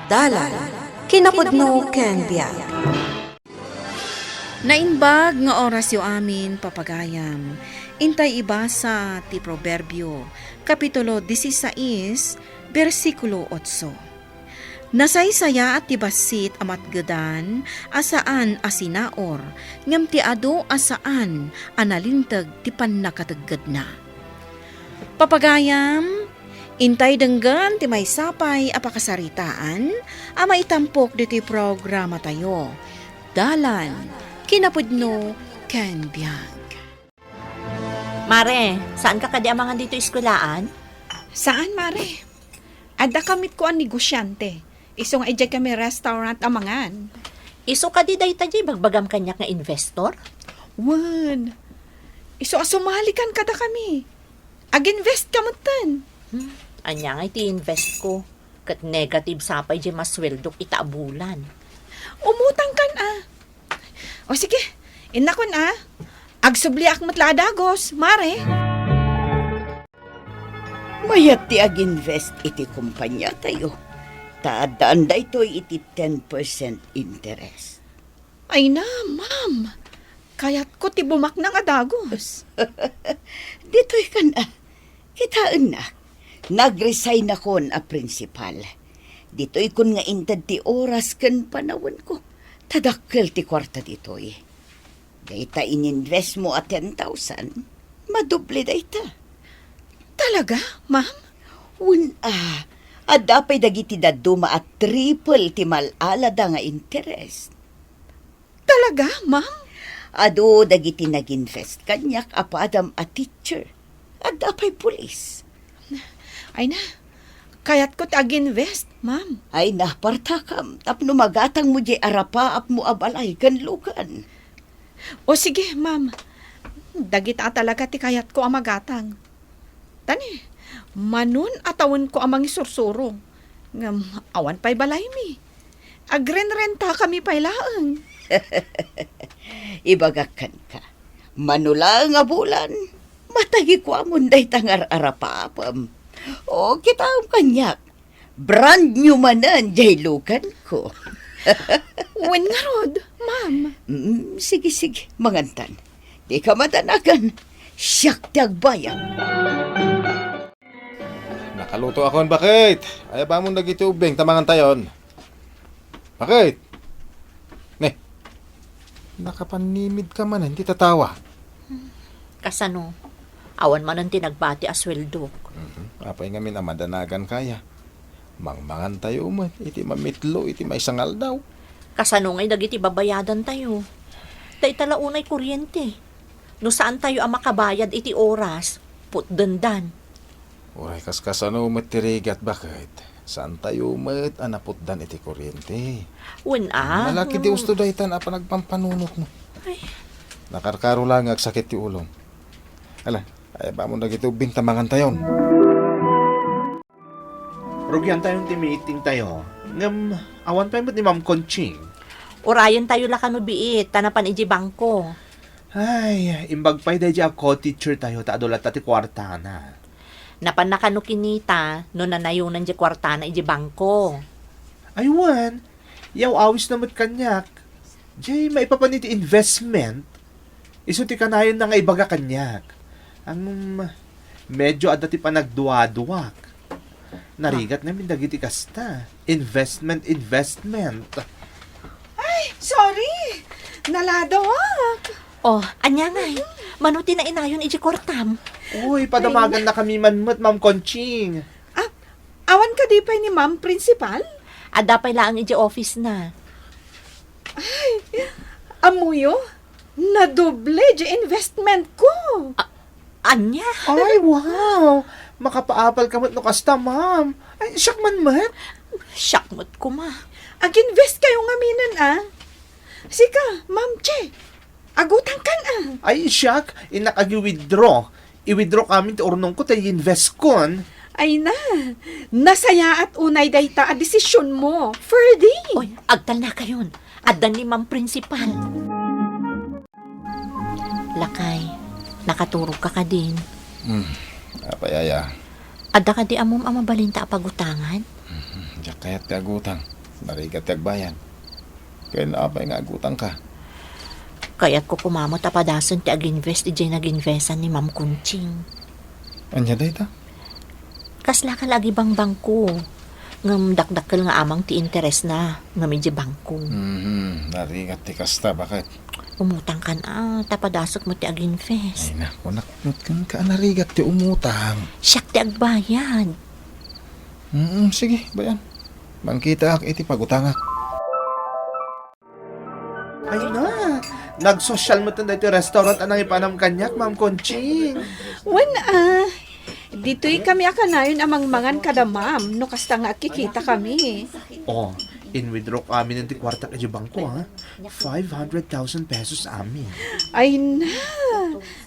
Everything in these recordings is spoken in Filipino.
Dalan, kinapudno ken biag. Nainbag nga oras yo amin papagayam. Intay iba sa ti Proverbio, Kapitulo 16, versikulo 8. Nasaysaya at tibasit amat gadan, asaan asinaor, ngam ti ado asaan analintag ti pannakataggad na. Papagayam, intay denggan ti may sapay apakasaritaan, ama itampok diti programa tayo. Dalan, kinapudno, ken biag. Mare, saan ka kadi amangan dito eskulaan? Saan, Mare? Ada kamit ko ang negosyante. Isong ejay kami restaurant amangan. Iso ka di day taji bagbagam kanyak nga investor? Wan. Iso asumalikan kada kami. Ag-invest ka mo tan. Anya nga iti invest ko. Kat negative sapay di masweldok itaabulan. Umutang kan O sige, inakon Agsubliak matladagos, Mare. Mayat ti ag-invest iti kumpanya tayo. Taadaan da ito'y iti 10% interest. Ay na, ma'am. Kaya't ko ti bumak ng adagos. Dito'y ka na. Kitaan na. Nag-resign ako na principal. Dito'y kun nga intad ti oras kan panawon ko. Tadakkel ti kwarta dito'y. Dayta ininvest mo at 10,000, madoble dayta. Talaga, ma'am? Adapay dagiti daduma at triple ti malalada nga interest. Talaga, ma'am? Ado dagiti nag-invest kanyak apadam a teacher. Adapay pulis. Ay na, kaya't ko tag-invest, ma'am. Ay na, partakam. Tapno magatang mo di arapa ap mo abalay kanlukan. O sige, ma'am. Dagita talaga ti kayat ko amagatang. Tani, manun atawon ko amang isursuro. Ngam, awan pa'y balay mi. Agren-renta kami pa'y laang. Ibagakan ka. Manula nga bulan. Matagi ko amon day tangar arapapam. O kita ang kanyak. Brand new manan jay lukan ko. Wen nga rod, ma'am. Sige, mangantan. Di ka matanagan. Siyak tagbayang. Nakaluto akon, bakit? Ay ba mo nagitubing, tamangan tayon. Bakit? Ne, nakapanimid ka man, hindi tatawa. Kasano? Awan man ang tinagbati asweldok. Apay nga min amadanagan kaya. Mangmangan tayo man, iti mamitlo, iti maisangal daw. Kasano nga'y dagiti babayadan tayo? Day talaunay kuryente. No saan tayo ang makabayad iti oras, putdandan. Uray kaskasano matirigat, bakit? Saan tayo anaputdan iti kuryente? Malaki di usto daytan apa nagpampanunot mo. Ay. Nakarkaro lang agsakit ti ulong. Ala, ay ba mo nagitubing tamangan tayon? Rugyan tayong meeting tayo. Ngam, awan pa mo ni Ma'am Conching. Urayan tayo lakano biit, tanapan iji bangko. Ay, imbag pa'y dahi ako teacher tayo, taadulat tati kwarta na. Napan nakano kinita, no nanayunan di kwartana iji bangko. Aywan, yaw awis namot kanyak. Jay, maipapaniti investment. Iso ti kanayon na nga ibaga kanyak. Ang medyo adati pa nagduwa-duwak. Narigat namin dagiti kasta. Investment. Ay, sorry. Naladawak. Oh, anya ngay, manuti na inayon iji kwartam. Uy, padamagan na kami manmot, Ma'am Conching. Awan ka di pa ni ma'am principal? Adapay lang iji office na. Amuyo, nadoble di investment ko. Anya? Ay, wow! Makapaapal ka mo't no kasta, ma'am. Ay, siyak man. Syakmot ko ma. Ag-invest kayo nga minan Sika, ma'am Che. Agutang kan Ay, siyak. Inak agi-withdraw. I-withdraw kami ti urnong ko tayo invest kon. Ay na, nasaya at unay dayta a desisyon mo. Ferdy. Oy, agtal na kayon. Adan ni Ma'am Principal. Lakay, nakaturog ka din. Apayaya. Adda ka di amom ang mabalinta apagutangan? Diyak kaya't kagutang. Narigat tagbayan. Kaya naapay nga agutang ka. Kaya't ko kumamot apadason ti ag-invest ti jay nag-investan ni Ma'am Kunching. Anya day ta? Kasla ka lagi bang bangko. Ngam dakdakkel nga amang ti interes na ngam iti bangko. Narigat ti kasta, bakit? Umutang kan tapadasok mo ti ag-invest. Ay naku, naknutkan ka narigat ti umutang. Siyak ti agbayad. Sige, bayan. Mangkita ak iti pagutangak. Ay na, nagsosyal mo tanda ito restaurant anang ipanam kanyak, Ma'am Conching. Dito'y kami akanayon amang mangan kada ma'am, no kasta nga kikita kami. Oh, in withdraw amin ng kwarta ka bangko, ha? 500,000 pesos amin. Ay na,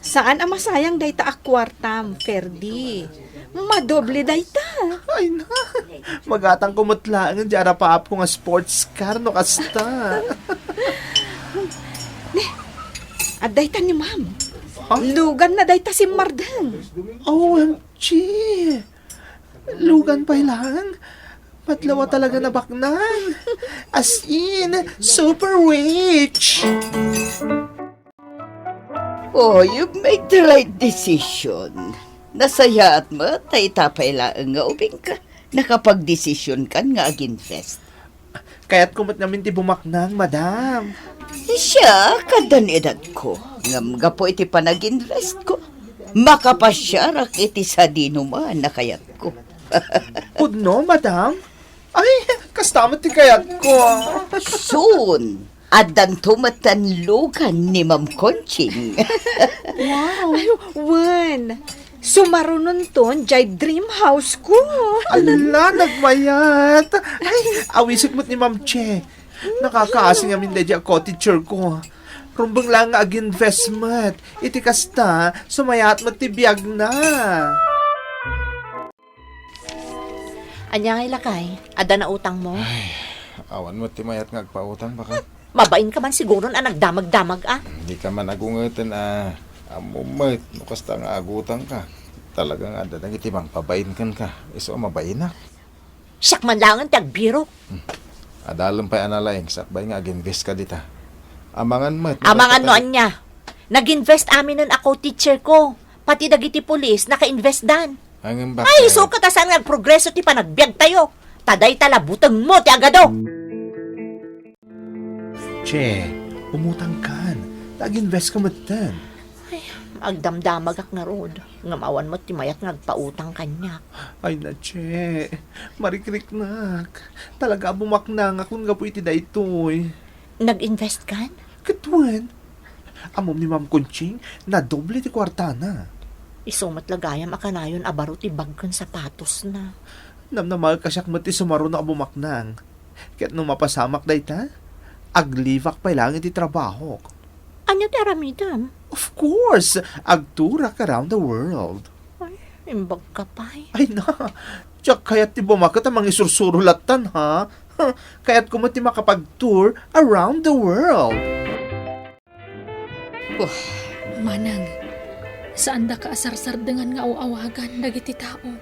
saan ang masayang dayta akwartam, Ferdi? Madoble dayta. Ay na, magatang kumutlaan di arapaap ko nga sports car, no kasta. At dayta ni ma'am. Ha? Lugan na dayta si Mardang. OMG! Lugan pa lang. Matlawa talaga na baknang. As in, super rich! Oh, you've made the right decision. Nasaya at matay tapay laang nga ubing ka. Nakapag-desisyon kan nga ag-invest. Kaya't kumot namin ti bumaknang, madam. Siya, kadan edad ko. Ngam nga po iti panag-invest ko. Makapasyarak iti sa dinuman na kayat ko. Pudno, madam? Ay, kastamot ti kayat ko. Soon, adan tumatanlugan ni Ma'am Conching. Ay, Wan, sumarunon ton jay dream house ko. Ala, nagmayat. Ay, awisik mo't ni Ma'am Che. Nakakaasing amin dadya ako, teacher ko. Rumbang lang nga ag-investment. Iti kasta, sumayat mo't ti biyag na. Anya ngay lakay, ada na utang mo. Awan mo ti mayat nga agpautang, baka? Mabain ka man siguro na nagdamag-damag Hindi ka man agungatan amumait, no kasta nga agutang ka. Talagang ada nang itibang pabain kan ka. Iso mabain na. Siyak man lang ang tagbiro. Adalam pa analaing, sakbay nga ag-invest ka dita. Amangan mo. Amangan no anya. Nag-invest amin nun ako teacher ko. Pati dagiti pulis, naka-invest dan. Hanggang bakit? Ay, so katasan nga progreso ti panagbiag tayo. Taday talabutang mo ti agado. Che, umutang kan. Nag-invest ka mo't dan. Agdamdamag ak nga rod. Ngamawan mo ti mayat nga agpautang kanya. Ay na, Che. Marikrik nak. Talaga bumaknang akong nga po iti da itoy. Nag-invest kan? Katuan. Amom ni Ma'am Conching, na doble ti kwarta na. Isumat lagayam akanayon abaro ti bagkan sapatos na. Namnamal kasyak mo ti sumaro na bumaknang. Kaya't nung mapasamak da ita, aglivak pa lang iti trabaho. Anya ti aramidam? Of course, agturak around the world. Ay, imbag ka pa eh. Ay na, tiyak kaya't ti bumakat ang mga isursurulatan ha. Kaya't kumati makapag-tour around the world. Manang, saan da ka asarsardengan nga awagan dagiti tao?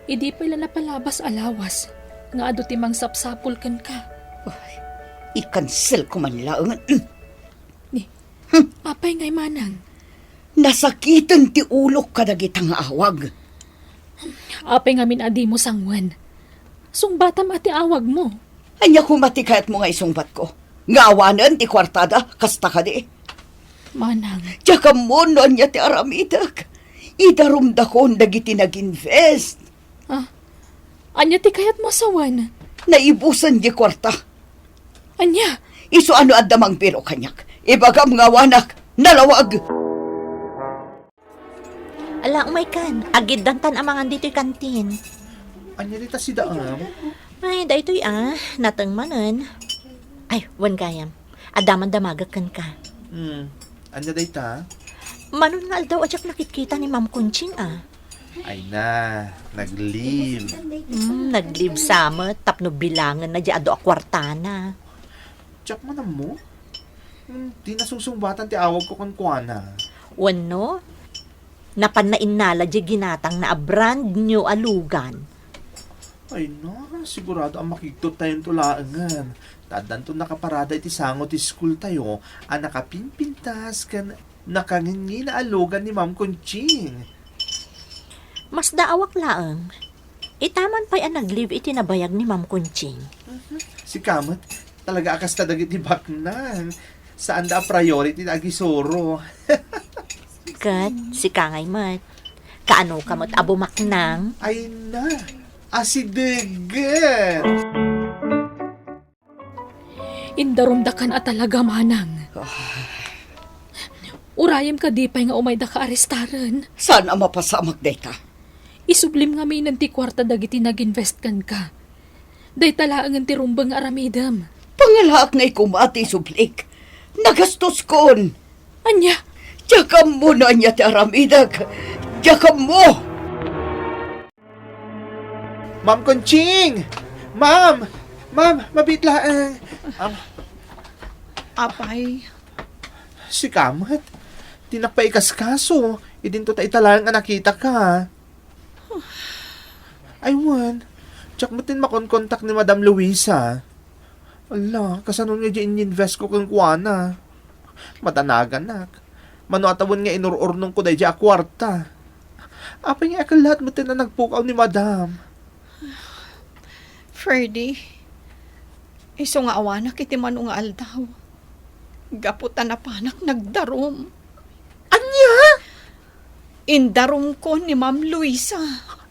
Idi pala napalabas alawas, nga ado timang sapsapul ken ka. I-cancel ko man lang. Apay ngay manang, Nasakitan ti ulok kadagitang awag. apay nga minadi mo sangwan. Sungbatam ati awag mo. Anya kumati kayat mo nga isungbat ko. Ngawanan ti kwartada, kasta ka di. Manang, Tsaka mo no anya ti aramidak. Idarumda ko dagiti nag-invest. anya ti kayat mo sawan? Naibusan di kwarta. Anya, Iso ano adamang biro kanyak. Ibagam ngawanak, nalawag. Ala, umay kan. Agid dantan amangan dito'y kantin. Anya nita si Daam? Ay, daytoy natang manan. Ay, wan gayam. Adaman damagag kan ka. Anya da ita? Manon nga daw ajak nakikita ni Ma'am Kunching Ay na, nag-leave. Nag-live sama, tapno bilangan na di ado akwartana. Tsak mo na mo? Di nasusumbatan ti awag ko kan kuana. Wano? Napanain nala di ginatang na a brand new alugan. Ay na, Sigurado ang makigtot tayong tulaangan. Tadan to nakaparada iti sango ti school tayo, ang nakapimpintas kan nakangingi na alogan ni Ma'am Conching. Mas daawak laang. Itaman pa'y ang nag-live iti nabayag ni Ma'am Kunching. Si Kamat, talaga akas tadagit ni Baknang. Saan da priority na agisoro? Kat, si Kangay Mat. Kaano kamot abumaknang? Ay na, asidegan! Indarumdakan at talaga manang. Urayem ka di pa'y nga umay da ka arestaran. Sana mapasamak data. Isublim nga may nanti kwarta dagiti nag-invest kan ka. Day talaangan ti rumbang aramidam. Pangalaak na ikumati sublik. Nagastos kon. Anya, Jakam mo na niya ti aramidag. Jakam mo! Ma'am Conching! Ma'am! Ma'am, mabitlaan. Apay, Si Kamat, tinakpaikaskaso. Idinto ta italang nga nakita ka. Ay, Juan. Tsak mo tin makon-contact ni Madam Luisa. Ala, kasano nga di in-invest ko kung kuwana. Matanagan nak. Mano atawon nga inururnong ko dahi di akwarta. Apay nga akalat mo tin na nagpukaw ni Madam. Ferdy, iso nga awanak iti mano nga aldaw. Gaputan na panak nagdarom. Anya? Indarom ko ni Ma'am Luisa.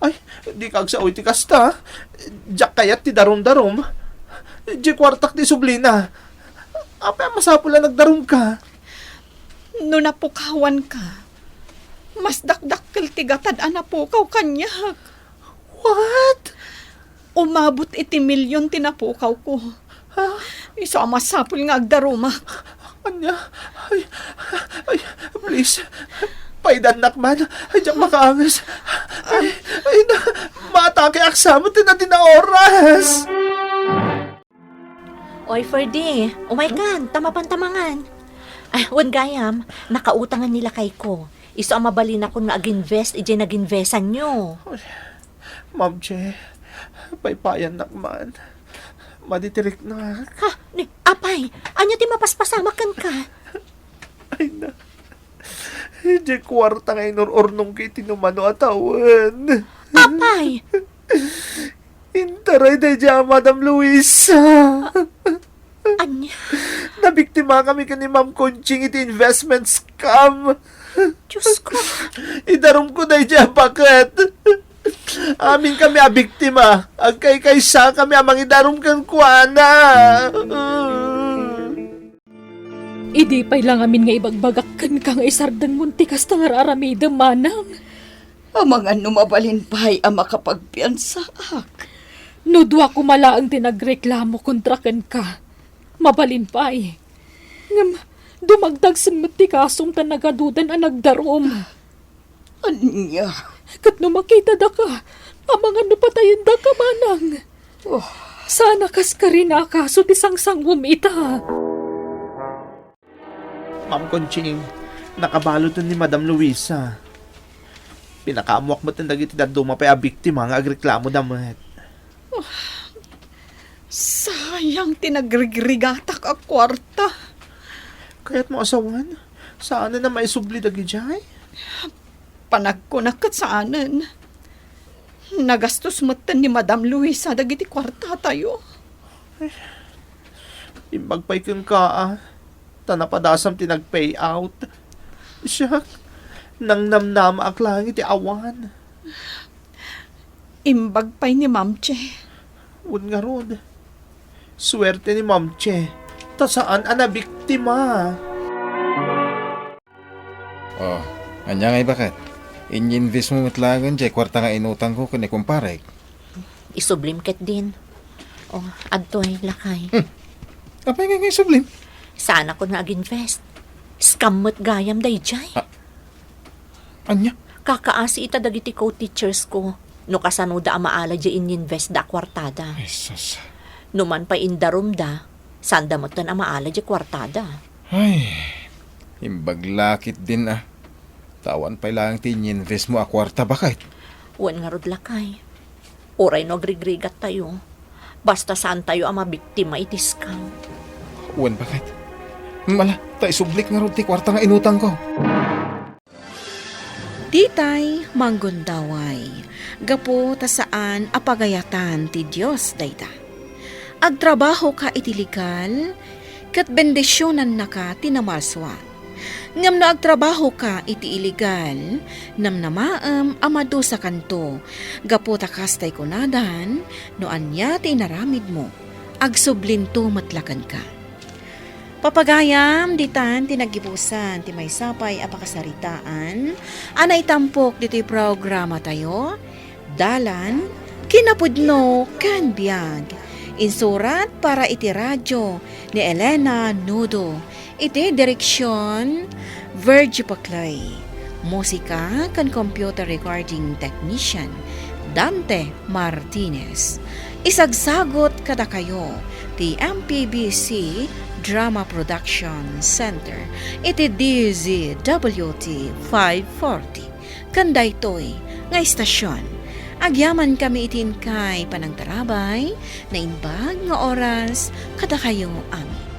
Ay, di kag sa ti kasta. Diyak kayat ti darom-darom. Di kwartak ti sublina. Apay masapula nagdarom ka. No napukawan ka, mas dakdakkel ti gatad anapukaw kanyak. What? Umabot iti milyon tinapukaw ko. Iso ang masapul nga agdarumak. Anya? Ay, please. Paidanak man. Ay, diyak makaangas. Ay, maatake aksamo tinati na oras. Oy, Ferdy. Oh my God, tamapan-tamangan. Ay, wan gayam, nakautangan nila kay ko. Iso ang mabalin ako nga ag-invest, ije nag-investan nyo. Ma'am Che, paypayan nakman. Maditirik na. Ha, ni, apay, anya ti mapaspasamakan ka. Ay na. Di kwarta nga inururnong kay tinumano atawan. Apay, Intaray na dyan, Madam Luisa. anya, Nabiktima kami ka ni Ma'am Conching iti investment scam. Diyos ko. Idarom ko na dyan, bakit? Amin kami abiktima. Agkay-kaysa kami amang idarom kang kuana. idi pa'y lang amin nga ibagbagakan ka nga isardang muntikas ta nga aramidam manang. Amang ano mabalin pa'y ang makapagpiansaak. No dua ko malaang tinagreklamo kontra kan ka. Mabalin pa'y. Ngam, dumagdag sa mutikasong ta nagadudan ang nagdarom. Anya? Kat no makita da ka, amang ano patayin da ka manang. Oh, Sana kas ka rin akaso ti sangsangwam ita. Ma'am Conching, nakabalot ni Madam Luisa. Pinakamuak mo tindag iti daduma pa'y abiktima nga agreklamo damat. Sayang tinagrigatak a kwarta. Kaya't mo asawan, saan na may subli dagi jay? Panagkunakat saanan. Nagastos matan ni Madam Luisa dagiti kwarta tayo. Imbagpay kang ka, tanapadasam tinag-pay out. Siya, nang namnama aklang iti awan. Imbag pa'y ni Ma'am Che. Un nga ron. Swerte ni Ma'am Che. Ta saan ang nabiktima? Oh, anya nga bakit? In-invest mo matlagan dyan, kwarta nga inutang ko kani kumparek. Isublim ket din. Oh, adtoy lakay. Apay nga nga sublim? Sana ko na ag-invest. Scam mo't gayam day jay. Anya? Kakaasi ita dagiti co-teachers ko. No kasano da amaala di in-invest da kwartada. Jesus. Numan pa indarom da, sanda mo tan amaala di kwartada. Ay, imbaglakit din ah. Tawan pa lang tin-invest mo a kwarta bakit? Wan nga rod lakay. Oray no agrigrigat tayo. Basta saan tayo ang mabiktima iti scam. Uwan, bakit? Mala, tayo sublik nga ron ti kwarta nga inutang ko. Ditay manggundaway, gapo ta saan apagayatan ti Diyos dayta. Agtrabaho ka iti legal, kat bendisyonan na ka tinamalswa. Ngam na agtrabaho ka iti illegal, namnamaam amado sa kanto, gapo ta kastay kunadan, no anya ti naramid mo, agsublinto matlakan ka. Papagayam, ditan, tinagibusan, ti may sapay apakasaritaan, anay tampok dito'y programa tayo, dalan, kinapudno, kan biyag, insurat para iti radyo ni Elena Nudo, iti direksyon, Virgie Paclay, musika kan computer recording technician, Dante Martinez, isagsagot kada kayo, ti MPBC Drama Production Center, iti DZWT 540. Kanday to'y nga istasyon. Agyaman kami itin kay panangtarabay na inbag nga oras kada kayo amin.